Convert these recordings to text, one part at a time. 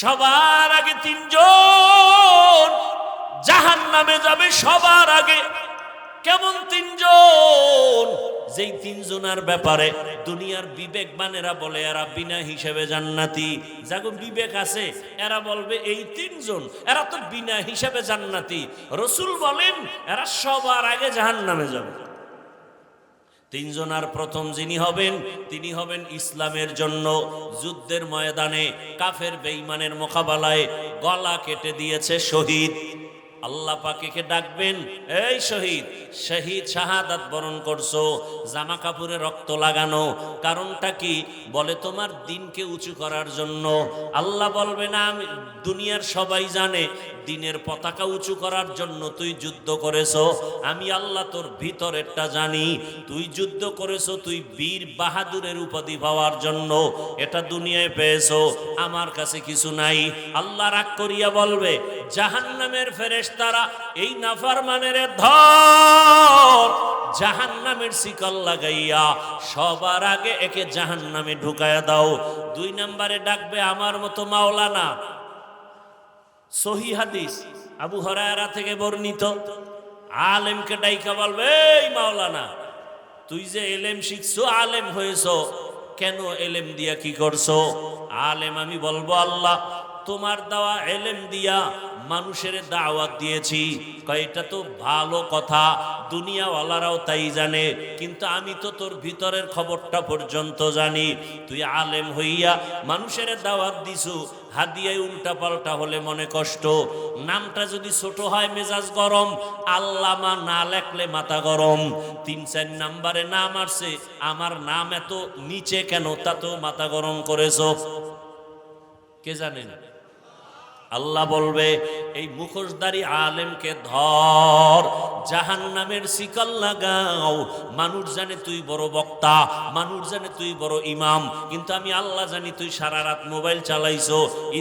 সবার আগে তিনজন জাহান্নামে যাবে সবার আগে। কেমন তিনজন? যেই তিনজনের ব্যাপারে দুনিয়ার বিবেকবানেরা বলে এরা বিনা হিসেবে জান্নাতি। যাগো বিবেক আছে এরা বলবে এই তিনজন এরা তো বিনা হিসেবে জান্নাতি। রাসূল বলেন এরা সবার আগে জাহান্নামে যাবে। তিনজনের প্রথম যিনি হবেন তিনি হবেন ইসলামের জন্য যুদ্ধের ময়দানে কাফের বেঈমানের মোকাবেলায় গলা কেটে দিয়েছে শহীদ। আল্লাহ পাকে ডাকবেন, এই শহীদ, শহীদ শাহাদাত বরণ করছো, জামা কাপড়ে রক্ত লাগানো, কারণটা কি? বলে তোমার দিনকে উঁচু করার জন্য। আল্লাহ বলবে না, আমি দুনিয়ার সবাই জানে দিনের পতাকা উঁচু করার জন্য তুই যুদ্ধ করেছো, আমি আল্লাহ তোর ভিতরেরটা জানি। তুই যুদ্ধ করেছো তুই বীর বাহাদুরের উপাধি পাওয়ার জন্য, এটা দুনিয়ায় পেয়েছো, আমার কাছে কিছু নাই। আল্লাহ রাগ করিয়া বলবে, জাহান্নামের ফেরেশতারা এই নাফরমানের ধর, জাহান্নামের শিকল লাগাইয়া সবার আগে একে জাহান্নামে ঢুকায়া দাও। 2 নম্বরে ডাকবে আমার মতো মাওলানা। সহিহ হাদিস আবু হুরায়রা থেকে বর্ণিত, আলেমকে ডাইকা বলবে, এই মাওলানা তুই যে এলেম শিখছো, আলেম হয়েছো, কেন এলেম দিয়া কি করছো? আলেম আমি বলবো, আল্লাহ তোমার দেওয়া এলেম দিয়া মানুষের দাওয়াত দিয়েছি। এটা তো ভালো কথা, দুনিয়াওয়ালারাও তাই জানে, কিন্তু আমি তো তোর ভিতরের খবরটা পর্যন্ত জানি। তুই আলেম হইয়া মানুষের দাওয়াত দিছু, হাদিয়ায় উল্টা পাল্টা হলে মনে কষ্ট, নামটা যদি ছোট হয় মেজাজ গরম, আল্লামা না লেখলে মাথা গরম। 3-4 নম্বরে নাম আসছে, আমার নাম এত নিচে কেন, তা তো মাথা গরম করেছো। কে জানেন? আল্লাহ বলবে, এই মুখোশধারী আলেমকে ধর, জাহান্নামের শিকল লাগাও। মানুষ জানে তুই বড় বক্তা, মানুষ জানে তুই বড় ইমাম, কিন্তু আমি আল্লাহ জানি তুই সারা রাত মোবাইল চালাইছো,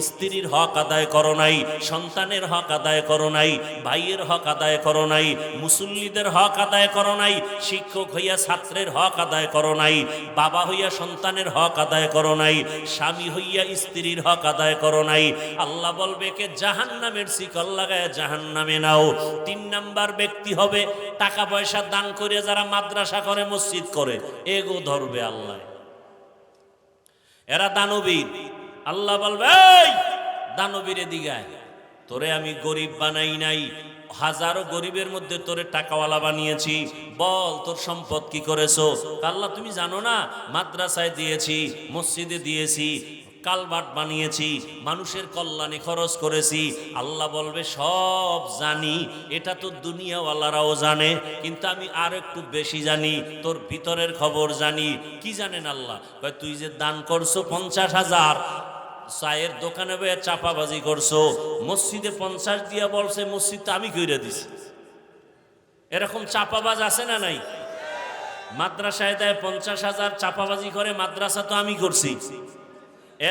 স্ত্রীর হক আদায় করো নাই, সন্তানের হক আদায় করো নাই, ভাইয়ের হক আদায় করো নাই, মুসল্লিদের হক আদায় করো নাই, শিক্ষক হইয়া ছাত্রের হক আদায় করো নাই, বাবা হইয়া সন্তানের হক আদায় করো নাই, স্বামী হইয়া স্ত্রীর হক আদায় করো নাই। আল্লাহ বলবে, কে জাহান্নামের শিকল লাগায় জাহান্নামে নাও। 3 নাম্বার ব্যক্তি হবে টাকা পয়সা দান করে যারা মাদ্রাসা করে মসজিদ করে, এগো ধরবে আল্লাহ। এরা দানবীর। আল্লাহ বলবে, এই দানবীরে দিগায়, তোরে আমি গরিব বানাই নাই, হাজারো গরিবের মধ্যে তোরে টাকাওয়ালা বানিয়েছি, বল তোর সম্পদ কি করেছো? আল্লাহ তুমি জানো না, মাদ্রাসায় দিয়েছি, মসজিদে দিয়েছি, কালভার্ট বানিয়েছি, মানুষের কল্যাণে খরচ করেছি। আল্লাহ বলবে, সব জানি, এটা তো দুনিয়াওয়ালারাও জানে, কিন্তু আমি আর একটু বেশি জানি, তোর ভিতরের খবর জানি। কি জানেন আল্লাহ? তুই যে দান করছো 50,000, চায়ের দোকানে বয়ে চাপাবাজি করছো, মসজিদে 50 দিয়া বলছে মসজিদটা আমি কইরা দিছি। এরকম চাপাবাজ আছে না নাই? মাদ্রাসায় দেয় 50,000, চাপাবাজি করে, মাদ্রাসা তো আমি করছি।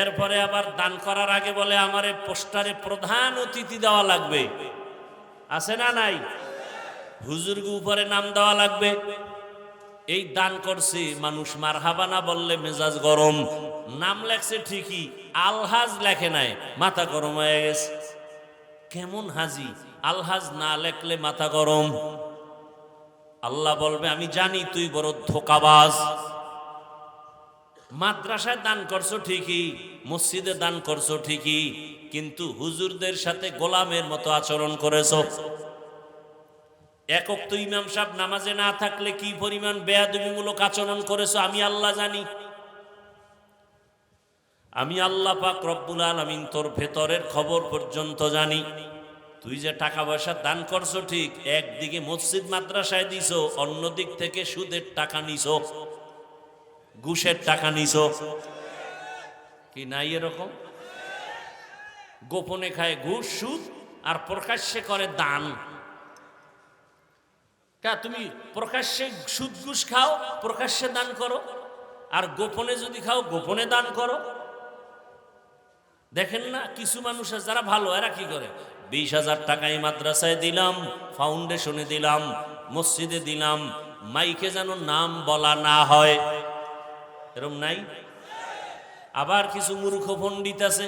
এরপরে আবার দান করার আগে বলে আমারে পোস্টারে প্রধান অতিথি দেওয়া লাগবে, আছে না নাই? হুজুরকে উপরে নাম দেওয়া লাগবে। এই দান করছে, মানুষ মারহাবা না বললে মেজাজ গরম। নাম লেখছে ঠিকই, আলহাজ লেখে নাই, মাথা গরম হয়ে গেছে। কেমন হাজি? আলহাজ না লেখলে মাথা গরম। আল্লাহ বলবে, আমি জানি তুই বড় ধোঁকাবাজ। মাদ্রাসায় দান করছো ঠিকই, মসজিদে দান করছো ঠিকই, কিন্তু হুজুরদের সাথে গোলামের মতো আচরণ করেছো। একক তো ইমাম সাহেব নামাজে না থাকলে কি পরিমাণ বেয়াদবিমূলক আচরণ করেছো আমি আল্লাহ জানি। আমি আল্লাহ পাক রব্বুল আলামিন তোর ভেতরের খবর পর্যন্ত জানি। তুই যে টাকা পয়সা দান করছো ঠিক, একদিকে মসজিদ মাদ্রাসায় দিছো, অন্য দিক থেকে সুদের টাকা নিছো, ঘুষের টাকা নিছো, কি নাই এরকম? গোপনে খায় ঘুষ সুদ, আর প্রকাশ্যে করে দান। তুমি প্রকাশ্যে সুদ ঘুষ খাও, প্রকাশ্যে দান করো, আর গোপনে যদি খাও গোপনে দান করো। দেখেন না কিছু মানুষ যারা ভালো, এরা কি করে? 20,000 টাকায় মাদ্রাসায় দিলাম, ফাউন্ডেশনে দিলাম, মসজিদে দিলাম, মাইকে যেন নাম বলা না হয়, এরকম নাই? আবার কিছু মূর্খ পণ্ডিত আছে,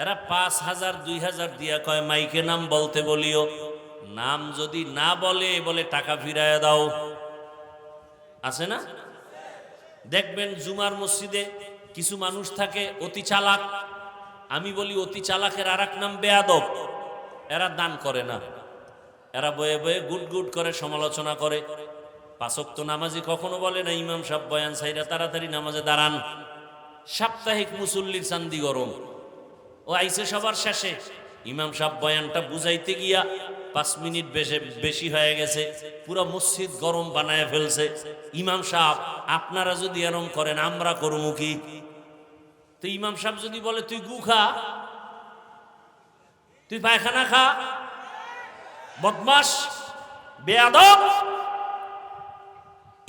এরা 5,000 2,000 দিয়া কয় মাইকে নাম বলতে বলিও, নাম যদি না বলে বলে টাকা ফিরাইয়া দাও। আছে না? দেখবেন জুমার মসজিদে কিছু মানুষ থাকে অতি চালাক। আমি বলি অতি চালাকের আর এক নাম বেয়াদব। এরা দান করে না, এরা বয়ে বয়ে গুট গুট করে সমালোচনা করে। 5 ওয়াক্ত নামাজি কখনো বলে না ইমাম সাহেব বয়ান সাইরা তাড়াতাড়ি নামাজে দাঁড়ান। সাপ্তাহিক মুসল্লির চান্দি গরম, ও আইসে সবার শেষে, ইমাম সাহেব বয়ানটা বুঝাইতে গিয়া 5 মিনিট বেশি হয়ে গেছে, পুরো মসজিদ গরম বানায় ফেলছে। ইমাম সাহেব আপনারা যদি এরম করেন আমরা করবো কি? তো ইমাম সাহেব যদি বলে তুই গু খা, তুই পায়খানা খা, বদমাস বেয়াদব।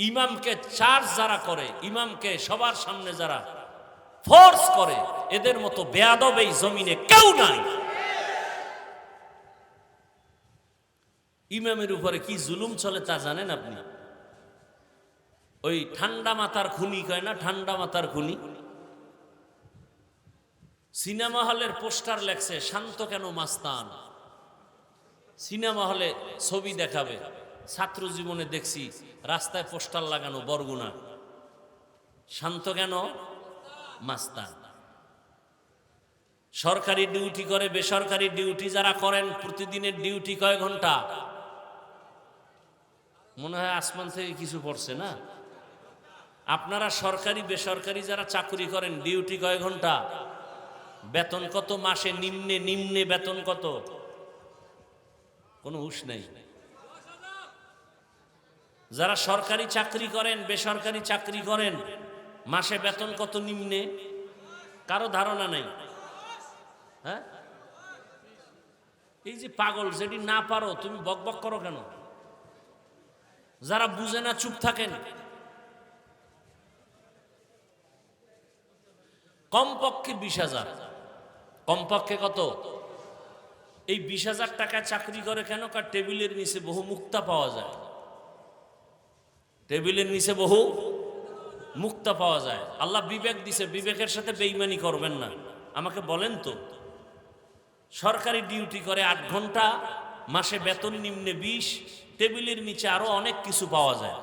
ইমামকে চার্জ যারা করে, ইমামকে সবার সামনে যারা ফোর্স করে, এদের মতো বেয়াদব এই জমিনে কেউ নাই। ইমামের উপরে কি জুলুম চলে তা জানেন আপনি? ওই ঠান্ডা মাথার খুনি কয় না, ঠান্ডা মাথার খুনি। সিনেমা হলের পোস্টার লেখছে শান্ত কেন মাস্তান। সিনেমা হলে ছবি দেখাবে, ছাত্র জীবনে দেখছি রাস্তায় পোস্টার লাগানো বরগুনা, শান্ত কেন মাস্তান। সরকারি ডিউটি করে, বেসরকারি ডিউটি যারা করেন, প্রতিদিনের ডিউটি কয় ঘন্টা? মনে হয় আসমান থেকে কিছু পড়ছে না? আপনারা সরকারি বেসরকারি যারা চাকরি করেন, ডিউটি কয় ঘন্টা? বেতন কত মাসে? নিম্নে নিম্নে বেতন কত? কোনো হুঁশ নেই। যারা সরকারি চাকরি করেন, বেসরকারি চাকরি করেন, মাসে বেতন কত নিম্নে? কারো ধারণা নেই। হ্যাঁ, এই যে পাগল, যেটি না পারো তুমি বকবক করো কেন? যারা বুঝে না চুপ থাকেন। কমপক্ষে 20,000, কমপক্ষে কত? এই 20,000 টাকায় চাকরি করে কেন? কার টেবিলের নিচে বহু মুক্তা পাওয়া যায়, টেবিলের নিচে বহু মুক্তা পাওয়া যায়। আল্লাহ বিবেক দিছে, বিবেকের সাথে বেঈমানি করবেন না। আমাকে বলেন তো, সরকারি ডিউটি করে 8 ঘন্টা, মাসে বেতন নিম্নে 20, টেবিলের নিচে আরো অনেক কিছু পাওয়া যায়।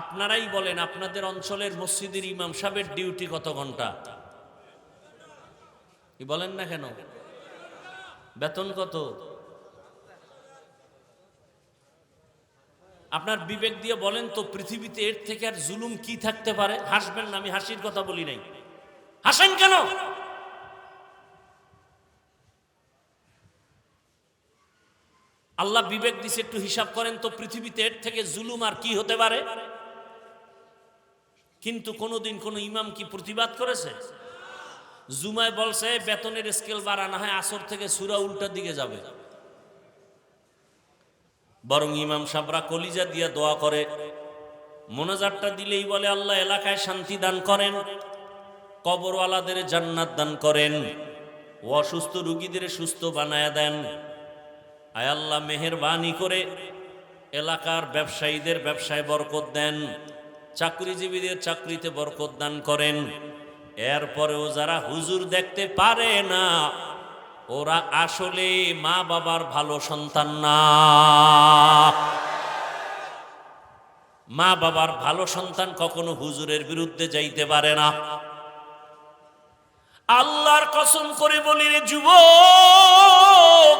আপনারাই বলেন আপনাদের অঞ্চলের মসজিদের ইমাম সাহেবের ডিউটি কত ঘন্টা? কি বলেন না কেন? বেতন কত? আপনার বিবেক দিয়ে বলেন তো, পৃথিবীতে এর থেকে আর জুলুম কি থাকতে পারে? হাসবেন না, আমি হাসির কথা বলি নাই। হাসেন কেন? আল্লাহ বিবেক দিছে, একটু হিসাব করেন তো, পৃথিবীতে এর থেকে জুলুম আর কি হতে পারে? কিন্তু কোনোদিন কোন ইমাম কি প্রতিবাদ করেছে? জুমায় বলছে বেতনের স্কেল বাড়ানো হয়, আসর থেকে সূরা উল্টা দিকে যাবে। বরং ইমাম সাহেবরা কলিজা দিয়ে দোয়া করে, মোনাজাতটা দিলেই বলে আল্লাহ এলাকায় শান্তি দান করেন, কবরওয়ালাদের জান্নাত দান করেন, ও অসুস্থ রোগীদের সুস্থ বানায়া দেন। আয় আল্লাহ মেহেরবানি করে এলাকার ব্যবসায়ীদের ব্যবসায় বরকত দেন, চাকরিজীবীদের চাকরিতে বরকত দান করেন। এরপরেও যারা হুজুর দেখতে পারে না, ওরা আসলে মা বাবার ভালো সন্তান না। মা বাবার ভালো সন্তান কখনো হুজুরের বিরুদ্ধে যাইতে পারে না। আল্লাহর কসম করে বলি রে যুবক,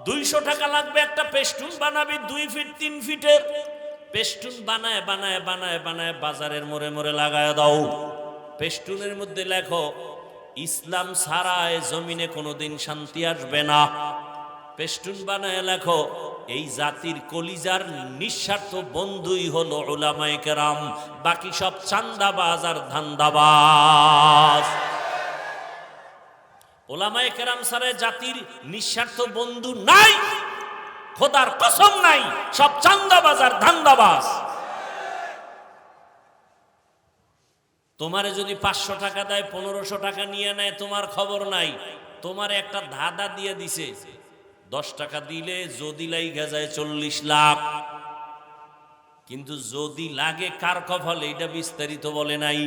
200 টাকা লাগবে একটা পেস্টুন বানাবি, 2 ফিট 3 ফিটের পেস্টুন বানায় বানায় বানায় বানায় বাজারের মোড়ে মোড়ে লাগায় দাও। পেস্টুনের মধ্যে লেখো ইসলাম ছাড়া এ জমিনে কোনোদিন শান্তি আসবে না। পেস্টুন বানায় লেখো এই জাতির কলিজার নিঃস্বার্থ বন্ধুই হলো উলামায়ে কেরাম, বাকি সব চান্দাবাজ আর ধান্দাবাজ। উলামায়ে কেরাম ছাড়া জাতির নিঃস্বার্থ বন্ধু নাই, খোদার কসম নাই, সব চান্দাবাজ আর ধান্দাবাজ। তোমারে যদি 500 টাকা দেয়, 1500 টাকা নিয়ে নেয়, তোমার খবর নাই। তোমার একটা ধাঁধা দিয়ে দিছে, 10 টাকা দিলে যদি লাইগা যায় 40 লাখ। কিন্তু যদি লাগে কার কপালে এটা বিস্তারিত বলে নাই।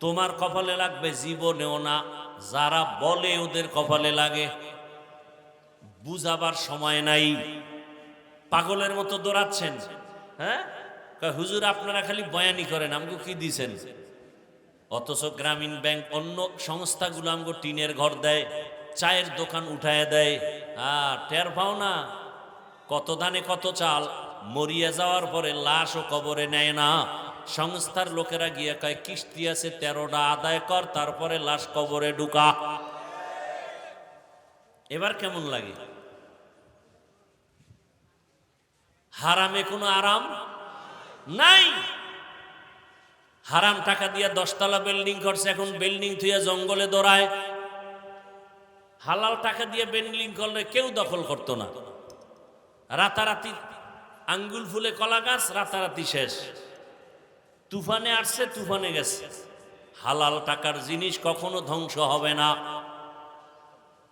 তোমার কপালে লাগবে জীবনেও না, যারা বলে ওদের কপালে লাগে, বুঝাবার সময় নাই, পাগলের মতো দৌড়াচ্ছেন। হ্যাঁ, হুজুর আপনারা খালি বয়ানি করেন, আমাকে কি দিছেন? অথচ গ্রামীণ ব্যাংক অন্য সংস্থাগুলো আমাকে টিনের ঘর দেয়, চায়ের দোকান উঠায় দেয়। টের পাও না কত ধানে কত চাল, মরিয়া যাওয়ার পরে লাশও কবরে নেয় না। সংস্থার লোকেরা গিয়ে কয় কিস্তি আছে 13টা আদায় কর, তারপরে লাশ কবরে ঢুকা। এবার কেমন লাগে? হারামে কোনো আরাম নাই। হারাম টাকা দিয়ে 10তলা বিল্ডিং করছে, এখন বিল্ডিং থুইয়া জঙ্গলে দৌড়ায়। হালাল টাকা দিয়ে বিল্ডিং করলে কেউ দখল করতো না। রাতারাতি আঙ্গুল ফুলে কলা গাছ, রাতারাতি শেষ। তুফানে আসছে, তুফানে গেছে। হালাল টাকার জিনিস কখনো ধ্বংস হবে না।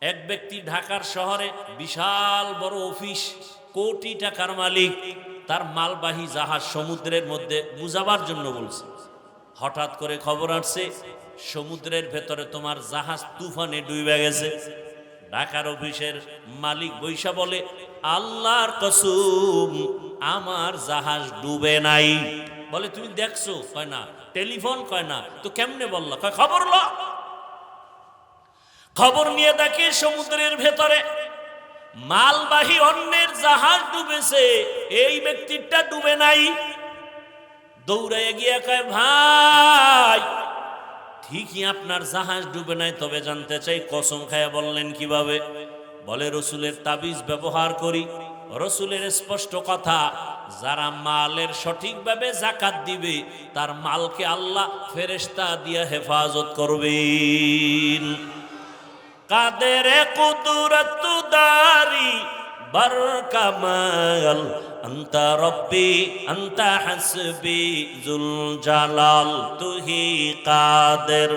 এক ব্যক্তি ঢাকার শহরে বিশাল বড় অফিস, কোটি টাকার মালিক, তার মালবাহী জাহাজ সমুদ্রের মধ্যে বুঝাবার জন্য বলছে। হঠাৎ করে খবর আসছে সমুদ্রের ভেতরে তোমার জাহাজ তুফানে ডুবে গেছে। ঢাকার অফিসের মালিক বৈশা বলে, আল্লাহর কসম আমার জাহাজ ডুবে নাই। বলে তুমি দেখছো? কয় না। টেলিফোন? কয় না। তো কেমনে বললা? কয় খবর ল। খবর নিয়ে দেখে সমুদ্রের ভেতরে মালবাহী অন্যের জাহাজ ডুবেছে, এই ব্যক্তিটা ডুবে নাই। দৌড়াইয়া গিয়ে কয়, ভাই ঠিকই আপনার জাহাজ ডুবে নাই, তবে জানতে চাই কসম খায়া বললেন কিভাবে? বলে রসুলের তাবিজ ব্যবহার করি। রসুলের স্পষ্ট কথা, যারা মালের সঠিকভাবে যাকাত দিবে তার মালকে আল্লাহ ফেরেশতা দিয়ে হেফাজত করবেন। কাদের কুদরত দারি বার কামাল, আন্তা রব্বি আন্তা হাসবি জুল জালাল, তুহি কাদের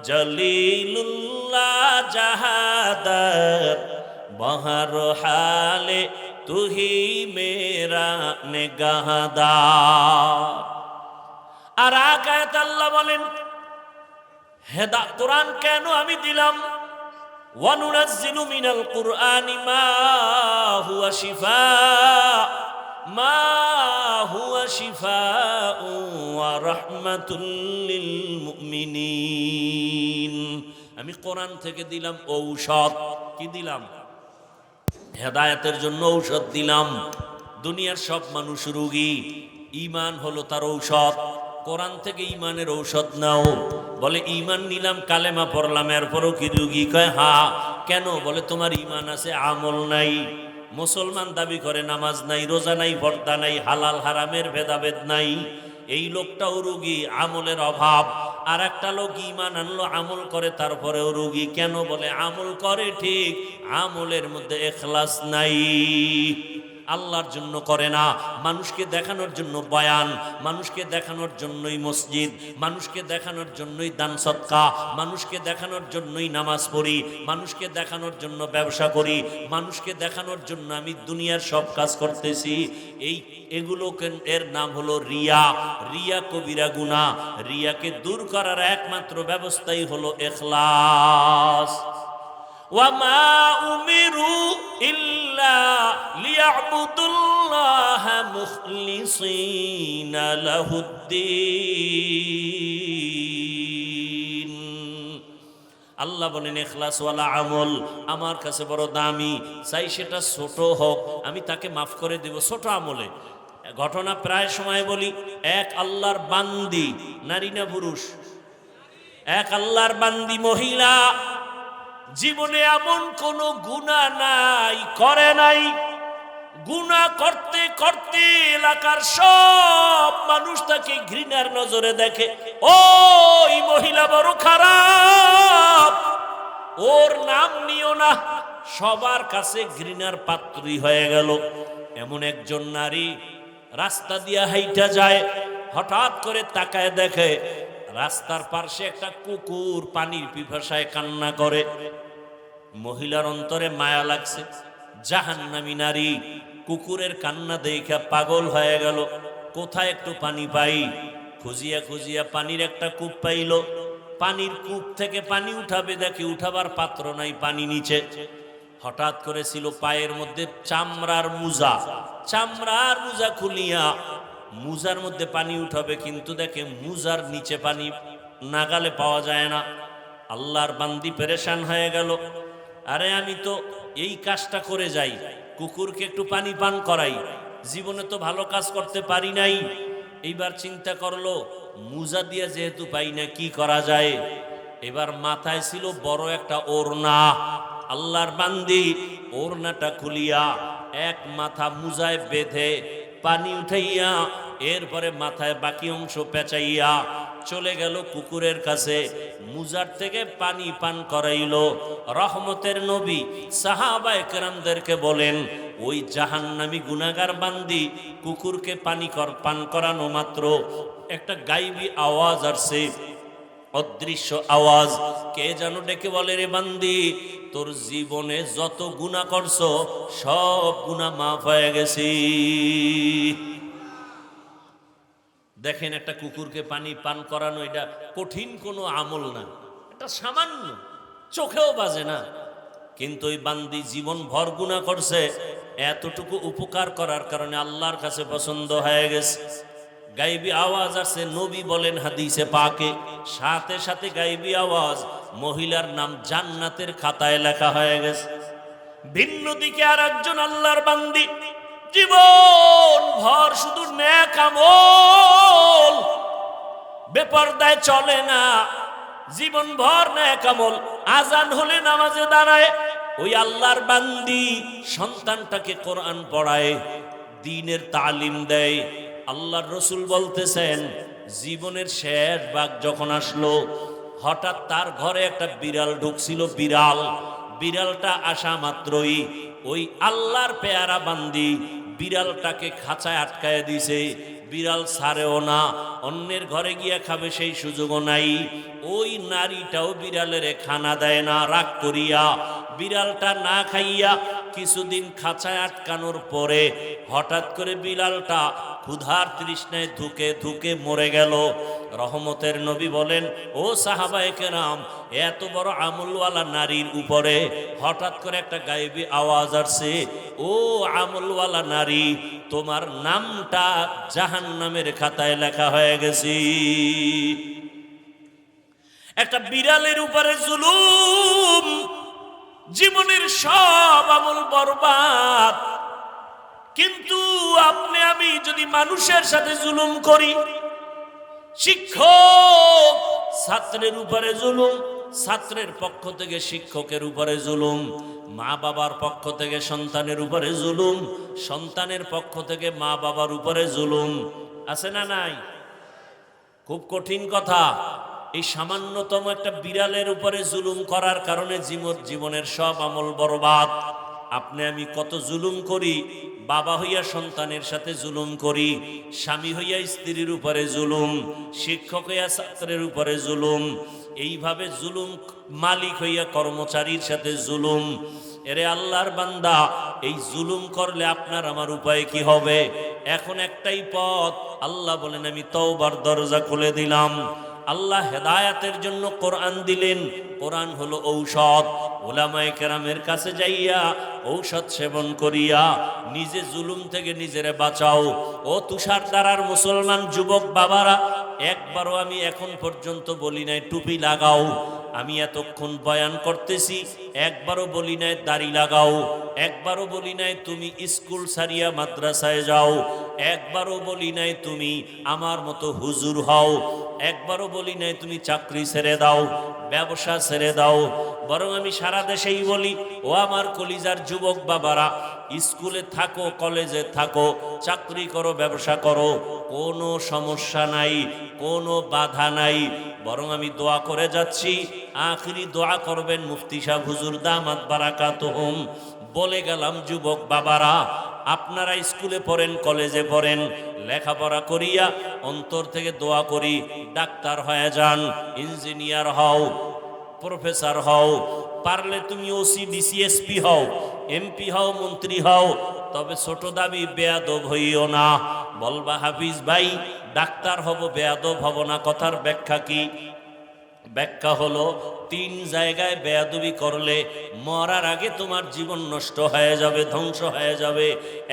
জলিলুল্লাহ জাহাদার, বহর হালে তুহি মেরা নেগাহদার। আর আয়াত আল্লাহ বলেন, কোরআন কেন আমি দিলাম? ওয়ানুনাজ্জিলু মিনাল কুরআনি মা হুয়া শিফাউ ওয়া রাহমাতুল লিল মুমিনিন। আমি কোরআন থেকে দিলাম ঔষধ। কি দিলাম? হেদায়েতের জন্য ঔষধ দিলাম। দুনিয়ার সব মানুষ রোগী, ঈমান হলো তার ঔষধ। কোরআন থেকে ঈমানের ঔষধ নাও। বলে ঈমান নিলাম, কালেমা পড়লাম, এরপরও কি রোগী? কয় হ্যাঁ। কেন? বলে তোমার ঈমান আছে, আমল নাই। মুসলমান দাবি করে, নামাজ নাই, রোজা নাই, পর্দা নাই, হালাল হারামের ভেদাভেদ নাই। এই লোকটাও রোগী, আমলের অভাব। আর একটা লোক ঈমান আনলো, আমল করে, তারপরেও রোগী। কেন? বলে আমল করে ঠিক, আমলের মধ্যে ইখলাস নাই, আল্লাহর জন্য করে না। মানুষকে দেখানোর জন্য বয়ান, মানুষকে দেখানোর জন্যই মসজিদ, মানুষকে দেখানোর জন্যই দান সদকা, মানুষকে দেখানোর জন্যই নামাজ পড়ি, মানুষকে দেখানোর জন্য ব্যবসা করি, মানুষকে দেখানোর জন্য আমি দুনিয়ার সব কাজ করতেছি। এগুলোকে এর নাম হলো রিয়া। রিয়া কবিরা গুনাহ। রিয়াকে দূর করার একমাত্র ব্যবস্থাই হলো ইখলাস। ওয়ামা উমিরু ইল্লা লিয়াবুদুল্লাহা মুখলিসিনা লাহুদ্দিন। আল্লাহ বলেন ইখলাস ওয়ালা আমল আমার কাছে বড় দামি। চাই সেটা ছোট হোক, আমি তাকে মাফ করে দেব ছোট আমলে। ঘটনা প্রায় সময় বলি, এক আল্লাহর বান্দি, নারী না পুরুষ? এক আল্লাহর বান্দি মহিলা, জীবনে এমন কোন গুনাহ নাই, করে নাই। গুনাহ করতে করতে এলাকার সব মানুষ তাকে ঘৃণার নজরে দেখে। ওই মহিলা বড় খারাপ, ওর নাম নিও না। সবার কাছে ঘৃণার পাত্রী হয়ে গেল। এমন একজন নারী রাস্তা দিয়ে হাইটা যায়, হঠাৎ করে তাকায় দেখে রাস্তার পাশে একটা কুকুর পানির পিপাসায় কান্না করে। মহিলার অন্তরে মায়া লাগছে। জাহান্নামী নারী কুকুরের কান্না দেখে পাগল হয়ে গেল। কোথায় একটু পানি পাই? খুঁজিয়া খুঁজিয়া পানির একটা কূপ পাইল। পানির কূপ থেকে পানি উঠাবে, দেখে উঠাবার পাত্র নাই, পানি নিচে। হঠাৎ করে ছিল পায়ের মধ্যে চামড়ার মুজা খুলিয়া মুজার মধ্যে পানি উঠাবে, কিন্তু দেখে মুজার নিচে পানি নাগালে পাওয়া যায় না। আল্লাহর বান্দি পেরেশান হয়ে গেল, আরে আমি তো এই কাজটা করে যাই, কুকুরকে একটু পানি পান করাই, জীবনে তো ভালো কাজ করতে পারি নাই। এইবার চিন্তা করলো মুজা দিয়ে যেহেতু পাই না, কি করা যায়। এবার মাথায় ছিল বড় একটা ওড়না। আল্লাহর বান্দি ওড়নাটা খুলিয়া এক মাথা মুজায় বেঁধে পানি উঠাইয়া এরপরে মাথায় বাকি অংশ পেঁচাইয়া চলে গেল কুকুরের কাছে, মুজার থেকে পানি পান করাইল। রহমতের নবী সাহাবায়ে কেরামদেরকে বলেন, ওই জাহান্নামী গুনাহগার বান্দি কুকুরকে পান করানো মাত্র একটা গায়েবী আওয়াজ আসছে, অদৃশ্য আওয়াজ। কে যেন ডেকে বলে, রে বান্দি, তোর জীবনে যত গুনাহ করছো সব গুনাহ মাফ হয়ে গেছে। দেখেন, একটা কুকুরকে পানি পান করানো এটা কঠিন কোনো আমল না, এটা সামান্য, চোখেও বাজে না। কিন্তু ওই বান্দি জীবন ভর গুনাহ করছে, এতটুকু উপকার করার কারণে আল্লাহর কাছে পছন্দ হয়ে গেছে। গায়েবী আওয়াজ আছে, নবী বলেন হাদিসে পাকে, সাথে সাথে গায়েবী আওয়াজ, মহিলার নাম জান্নাতের খাতায় লেখা হয়ে গেছে। ভিন্ন দিকে আর একজন আল্লাহর বান্দি জীবন ভর শুধু নেক আমল, বেপরদায় চলে না, জীবন ভর নেক আমল, আজান হলে নামাজে দাঁড়ায়। ওই আল্লাহর বান্দি সন্তানটাকে কোরআন পড়ায়, দ্বীনের তালিম দেয়। আল্লাহর রসুল বলতেছেন, জীবনের শেষ ভাগ যখন আসলো, হঠাৎ তার ঘরে একটা বিড়াল ঢুকছিল। বিড়ালটা আসা মাত্রই ওই আল্লাহর পেয়ারা বান্দি বিড়ালটাকে খাঁচায় আটকায় দিছে। বিড়াল ছাড়েও না, অন্যের ঘরে গিয়া খাবে সেই সুযোগও নাই। ওই নারীটাও বিড়ালের খানা দেয় না, রাগ করিয়া বিড়ালটা না খাইয়া কিছুদিন খাঁচায় আটকানোর পরে হঠাৎ করে বিড়ালটা ক্ষুধার তৃষ্ণায় ধুকে ধুকে মরে গেল। রহমতের নবী বলেন, ও সাহাবায়ে কেরাম, এত বড় আমলওয়ালা নারীর উপরে হঠাৎ করে একটা গায়েবী আওয়াজ আসছে, ও আমলওয়ালা নারী, তোমার নামটা জাহান্নামের খাতায় লেখা হয়ে গেছে। একটা বিড়ালের উপরে জুলুম, জীবনের সব আমল বরবাদ। কিন্তু আপনি আমি যদি মানুষের সাথে জুলুম করি, শিক্ষক ছাত্রের উপরে জুলুম, ছাত্রের পক্ষ থেকে শিক্ষকের উপরে জুলুম, মা বাবার পক্ষ থেকে সন্তানের উপরে জুলুম, সন্তানের পক্ষ থেকে মা বাবার উপরে জুলুম, আছে না নাই? খুব কঠিন কথা। এই সামান্যতম একটা বিড়ালের উপরে জুলুম করার কারণে জীবনের সব আমল বরবাদ। আপনি আমি কত জুলুম করি, বাবা হইয়া সন্তানের সাথে জুলুম করি, স্বামী হইয়া স্ত্রীর উপরে জুলুম, শিক্ষক হইয়া ছাত্রের উপরে জুলুম, এইভাবে জুলুম মালিক হইয়া কর্মচারীর সাথে জুলুম। এরে আল্লাহর বান্দা, এই জুলুম করলে আপনার আমার উপায় কি হবে? এখন একটাই পথ। আল্লাহ বলেন, আমি তওবার দরজা খুলে দিলাম। আল্লাহ হেদায়াতের জন্য কোরআন দিলেন। কোরআন হলো ঔষধ। উলামায়ে কেরামের কাছে যাইয়া ঔষধ সেবন করিয়া নিজে জুলুম থেকে নিজেরে বাঁচাও। ও তুষারধারার মুসলমান যুবক বাবারা, একবারও আমি এখন পর্যন্ত বলি নাই টুপি লাগাও। আমি এতক্ষণ বয়ান করতেছি, একবারও বলি নাই দাড়ি লাগাও, একবারও বলি নাই তুমি স্কুল ছাড়িয়া মাদ্রাসায় যাও, একবারও বলি নাই তুমি আমার মতো হুজুর হও, একবারও বলি নাই তুমি চাকরি ছেড়ে দাও, ব্যবসা ছেড়ে দাও। বরং আমি সারা দেশেই বলি, ও আমার কলিজার যুবক বাবারা, স্কুলে থাকো, কলেজে থাকো, চাকরি করো, ব্যবসা করো, কোনো সমস্যা নাই, কোনো বাধা নাই। বরং আমি দোয়া করে যাচ্ছি, আখিরি দোয়া করবেন মুফতি সাহেব হুজুর দামাত বারাকাতুহুম। বলে গেলাম যুবক বাবারা, আপনারা স্কুলে পড়েন, কলেজে পড়েন, লেখাপড়া করিয়া অন্তর থেকে দোয়া করি ডাক্তার হয়ে যান, ইঞ্জিনিয়ার হও, প্রফেসর হও, পারলে তুমি ওসি ডিসি এসপি হও, এমপি হও, মন্ত্রী হও। তবে ছোট দাবি বেয়াদব হইও না। বলবা হাফিজ ভাই ডাক্তার হব, বেয়াদব হব না, কথার ব্যাখ্যা কি? ব্যাখ্যা হলো 3 জায়গায় বেয়াদবি করলে মরার আগে তোমার জীবন নষ্ট হয়ে যাবে, ধ্বংস হয়ে যাবে।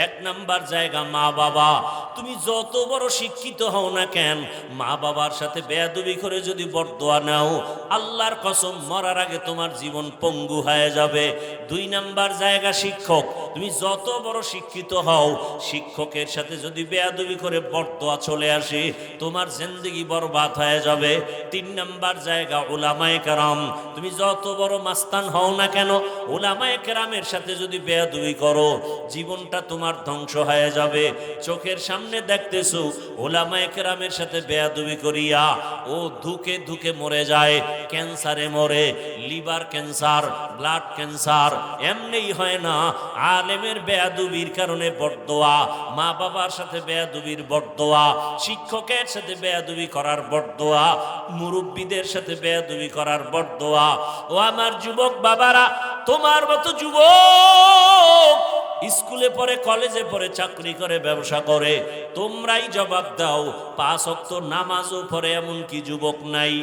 1 নাম্বার জায়গা মা বাবা। তুমি যত বড় শিক্ষিত হও না কেন, মা বাবার সাথে বেয়াদবি করে যদি বরদোয়া নাও, আল্লাহর কসম মরার আগে তোমার জীবন পঙ্গু হয়ে যাবে। 2 নাম্বার জায়গা শিক্ষক। তুমি যত বড় শিক্ষিত হও, শিক্ষকের সাথে যদি বেয়াদবি করে বরদোয়া চলে আসে, তোমার জিন্দেগি বরবাদ হয়ে যাবে। 3 নাম্বার জায়গা উলামায়ে কেরাম। তুমি যত বড় মাস্তান হও না কেন, উলামায়ে কেরামের সাথে যদি বেয়াদবি করো, জীবনটা তোমার ধ্বংস হয়ে যাবে। চোখের সামনে দেখতেছো উলামায়ে কেরামের সাথে বেয়াদবি করিয়া ও ধুকে ধুকে মরে যায়, ক্যান্সারে মরে, লিভার ক্যান্সার, ব্লাড ক্যান্সার। এমনিই হয় না, আলেমের বেয়াদবির কারণে বরদোয়া, মা বাবার সাথে বেয়াদবির বরদোয়া, শিক্ষকের সাথে বেয়াদবি করার বরদোয়া, মুরব্বীদের সাথে বেয়াদবি করার বরদোয়া। ও আমার যুবক বাবারা, তোমার মতো যুবক স্কুলে পড়ে, কলেজে পড়ে, চাকরি করে, ব্যবসা করে, তোমরাই জবাব দাও। 5 ওয়াক্ত নামাজও পড়ে এমন কি যুবক নাই?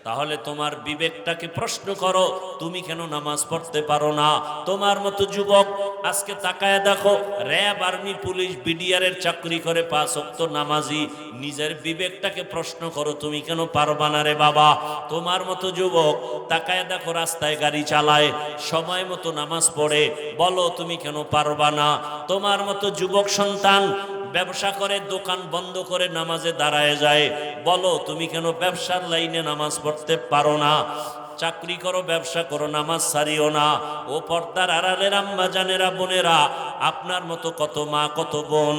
তাহলে তোমার বিবেকটাকে প্রশ্ন করো, তুমি কেন নামাজ পড়তে পারো না? তোমার মতো যুবক আজকে তাকায় দেখো, র্যাব, আর্মি, পুলিশ, বিডিআরের চাকরি করে, 5 ওয়াক্ত নামাজি। নিজের বিবেকটাকে প্রশ্ন করো, তুমি কেন পারবা না রে বাবা? তোমার মতো যুবক তাকায় দেখো, রাস্তায় গাড়ি চালায়, সময় মতো নামাজ পড়ে, বলো তুমি কেন পারবা না? তোমার মতো যুবক সন্তান ব্যবসা করে, দোকান বন্ধ করে নামাজে দাঁড়ায় যায়, বলো তুমি কেন ব্যবসার লাইনে নামাজ পড়তে পারো না? চাকরি করো, ব্যবসা করো, নামাজ ছাড়িও না। ও পর্দার আড়ালের আম্মা জানেরা, বোনেরা, আপনার মতো কত মা, কত বোন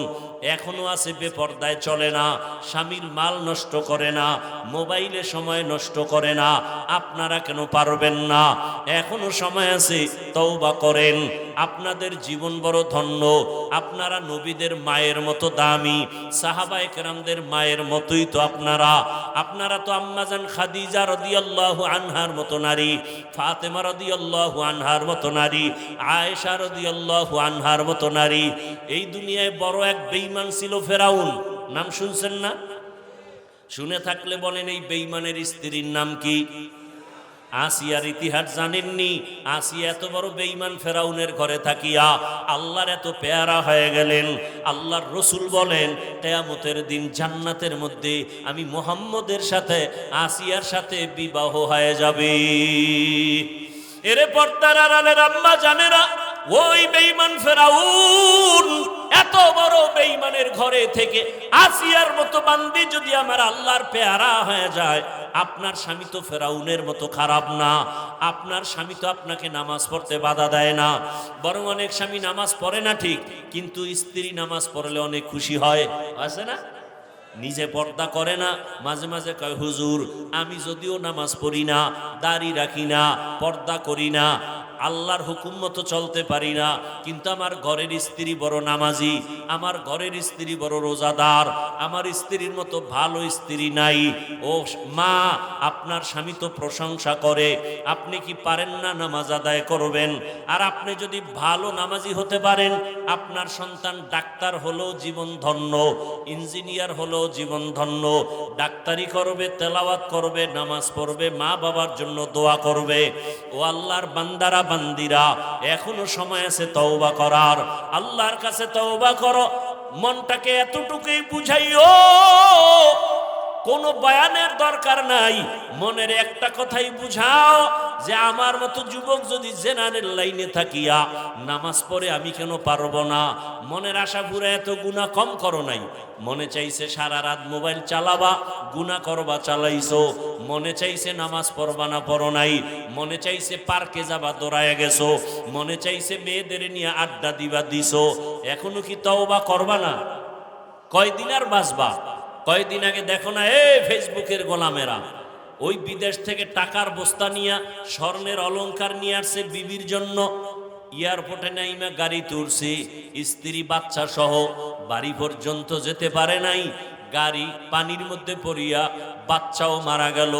এখনো আছে বেপর্দায় চলে না, স্বামীর মাল নষ্ট করে না, মোবাইলে সময় নষ্ট করে না। আপনারা কেন পারবেন না? এখনো সময় আছে, তওবা করেন। আপনাদের জীবন বড় ধন্য। আপনারা নবীদের মায়ের মতো দামি, সাহাবায়ে কেরামদের মায়ের মতোই তো আপনারা। আপনারা তো আম্মাজান খাদিজা রাদিয়াল্লাহু আনহার মতো নারী, ফাতেমা রাদিয়াল্লাহু আনহার মতো নারী, আয়েশা রাদিয়াল্লাহু আনহার মতো নারী। এই দুনিয়ায় বড় এক বেঈমান ছিল ফেরাউন, নাম শুনছেন না? শুনে থাকলে বলেন, এই বেঈমানের স্ত্রীর নাম কি? আসিয়ার ইতিহাস জানেননি? আসিয়া এত বড় বেঈমান ফেরাউনের ঘরে থাকিয়া আল্লাহর এত পেয়ারা হয়ে গেলেন। আল্লাহর রসুল বলেন, কিয়ামতের দিন জান্নাতের মধ্যে আমি মুহাম্মদের সাথে আসিয়ার সাথে বিবাহ হয়ে যাবে। এরে পর্দার আড়ালের আম্মা জানেরা, ওই বেঈমান ফেরাউন এত বড় বেঈমানের ঘরে থেকে আসিয়ার মতো বান্দি যদি আমার আল্লাহর পেয়ারা হয়ে যায়, আপনার স্বামী তো ফেরাউনের মতো খারাপ না। আপনার স্বামী তো আপনাকে নামাজ পড়তে বাধা দেয় না, বরং অনেক স্বামী নামাজ পড়ে না ঠিক, কিন্তু স্ত্রী নামাজ পড়লে অনেক খুশি হয়, আছে না? নিজে পর্দা করে না, মাঝে মাঝে কয়, হুজুর আমি যদিও নামাজ পড়ি না, দাড়ি রাখি না, পর্দা করি না, আল্লাহর হুকুম মতো চলতে পারি না, কিন্তু আমার ঘরের স্ত্রী বড় নামাজি, আমার ঘরের স্ত্রী বড় রোজাদার, আমার স্ত্রীর মতো ভালো স্ত্রী নাই। ও মা, আপনার স্বামী তো প্রশংসা করে, আপনি কি পারেন না নামাজ আদায় করবেন? আর আপনি যদি ভালো নামাজি হতে পারেন, আপনার সন্তান ডাক্তার হলেও জীবন ধন্য, ইঞ্জিনিয়ার হলেও জীবন ধন্য, ডাক্তারি করবে, তেলাওয়াত করবে, নামাজ পড়বে, মা বাবার জন্য দোয়া করবে। ও আল্লাহর বান্দারা, বান্দিরা, এখনো সময় আছে তওবা করার। আল্লাহর কাছে তওবা করো, মনটাকে এতটুকুই বুঝাইও, কোনো বয়ানের দরকার নাই, মনের একটা কথাই বুঝাও যে আমার মতো যুবক যদি জেনারেল লাইনে থাকিয়া নামাজ পড়ে আমি কেন পারবো না? মনের আশা পুরা এত গুনাহ কম করো নাই। মনে চাইছে সারা রাত মোবাইল চালাবা, গুনাহ করবা, চালাইছো। মনে চাইছে নামাজ পড়বা না, পড়ো নাই। মনে চাইছে পার্কে যাবা, দৌড়ায় গেছো। মনে চাইছে মেয়েদের নিয়ে আড্ডা দিবা, দিছো। এখনো কি তওবা করবা না? কয়দিন আর বাঁচবা? কয়দিন আগে দেখো না, ফেসবুকের গোলামেরা ওই বিদেশ থেকে টাকার বস্তা নিয়ে, স্বর্ণের অলংকার নিয়ে আসছে বিবির জন্য। এয়ারপোর্টে নাইমা গাড়ি তুলছে, স্ত্রী বাচ্চা সহ বাড়ি পর্যন্ত যেতে পারে নাই। গাড়ি পানির মধ্যে পড়িয়া বাচ্চাও মারা গেল,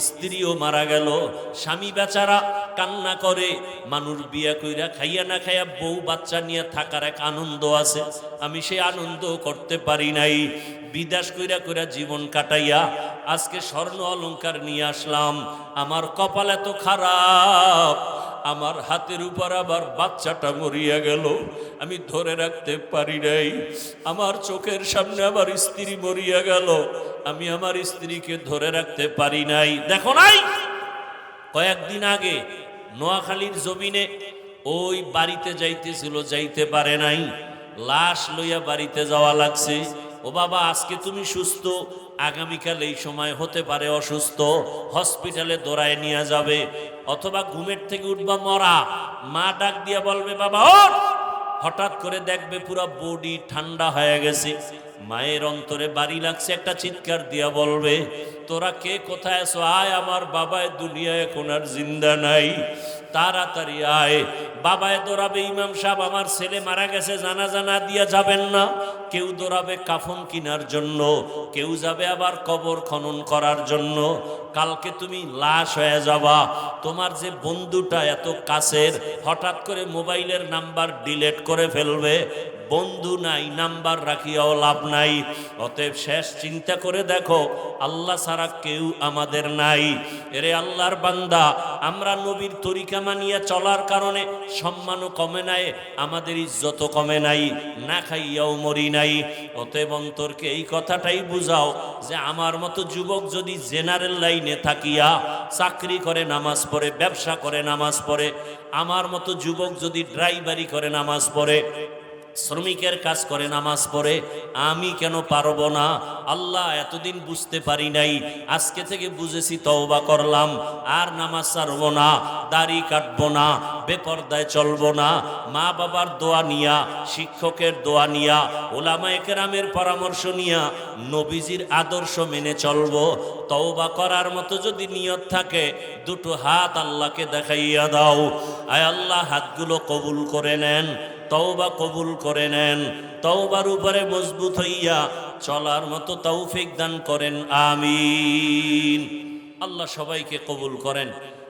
স্ত্রীও মারা গেল। স্বামী বেচারা কান্না করে। মানুষ বিয়া কইরা খাইয়া না খাইয়া বউ বাচ্চা নিয়ে থাকার এক আনন্দ আছে, আমি সেই আনন্দ করতে পারি নাই। বিদেশ কইরা কইরা জীবন কাটাইয়া আজকে স্বর্ণ অলংকার নিয়ে আসলাম। আমার কপাল এত খারাপ, আমার হাতের উপর আবার বাচ্চাটা মরিয়া গেল, আমি ধরে রাখতে পারি নাই। আমার চোখের সামনে আবার স্ত্রী মরিয়া গেল, আমি আমার স্ত্রীকে ধরে রাখতে পারি নাই। দেখো নাই, কয়েকদিন আগে নোয়াখালীর জমিনে ওই বাড়িতে যাইতেছিল, যাইতে পারে নাই, লাশ লইয়া বাড়িতে যাওয়া লাগছে। ও বাবা, আজকে তুমি সুস্থ, আগামীকাল এই সময় হতে পারে অসুস্থ, হসপিটালে দৌড়ায় নিয়ে যাবে, অথবা ঘুমের থেকে উঠবা মরা। মা ডাক দিয়া বলবে বাবা ওঠ, হঠাৎ করে দেখবে পুরো বডি ঠান্ডা হয়ে গেছে। মায়ের অন্তরে বাড়ি লাগছে, একটা চিৎকার দিয়া বলবে তোরা কে, কোথায় আছো? আয়, আমার বাবায় দুনিয়ায় এখন আর জিন্দা নাই, তাড়াতাড়ি আয়। বাবায় দৌড়াবে, ইমাম সাহেব আমার ছেলে মারা গেছে, জানাজা না দিয়া যাবেন না। কেউ দৌড়াবে কাফন কেনার জন্য, কেউ যাবে আবার কবর খনন করার জন্য। কালকে তুমি লাশ হয়ে যাবা। তোমার যে বন্ধুটা এত কাছের, হঠাৎ করে মোবাইলের নাম্বার ডিলিট করে ফেলবে। বন্ধু নাই, নাম্বার রাখিয়াও লাভ নাই। অতএব শেষ চিন্তা করে দেখো, আল্লাহ ছাড়া কেউ আমাদের নাই। এরে আল্লাহর বান্দা, আমরা নবীর তরিকা মানিয়া চলার কারণে সম্মানও কমে নাই, আমাদের ইজ্জতও কমে নাই, না খাইয়াও মরি নাই। অতএব অন্তরকে এই কথাটাই বুঝাও যে আমার মতো যুবক যদি জেনারেল লাইনে থাকিয়া চাকরি করে, নামাজ পড়ে, ব্যবসা করে, নামাজ পড়ে, আমার মতো যুবক যদি ড্রাইভারি করে, নামাজ পড়ে, শ্রমিকের কাজ করে, নামাজ পড়ে, আমি কেন পারবো না? আল্লাহ, এতদিন বুঝতে পারি নাই, আজকে থেকে বুঝেছি, তওবা করলাম, আর নামাজ ছাড়বো না, দাড়ি কাটবো না, বেপরদায় চলবো না, মা বাবার দোয়া নিয়া, শিক্ষকের দোয়া নিয়া, ওলামায়ে কেরামের পরামর্শ নিয়া নবীজির আদর্শ মেনে চলবো। তওবা করার মতো যদি নিয়ত থাকে, দুটো হাত আল্লাহকে দেখাইয়া দাও। আয় আল্লাহ, হাতগুলো কবুল করে নেন, তওবা কবুল করে নেন, তওবার উপরে মজবুত হইয়া চলার মতো তৌফিক দান করেন, আমিন। আল্লাহ সবাইকে কবুল করেন।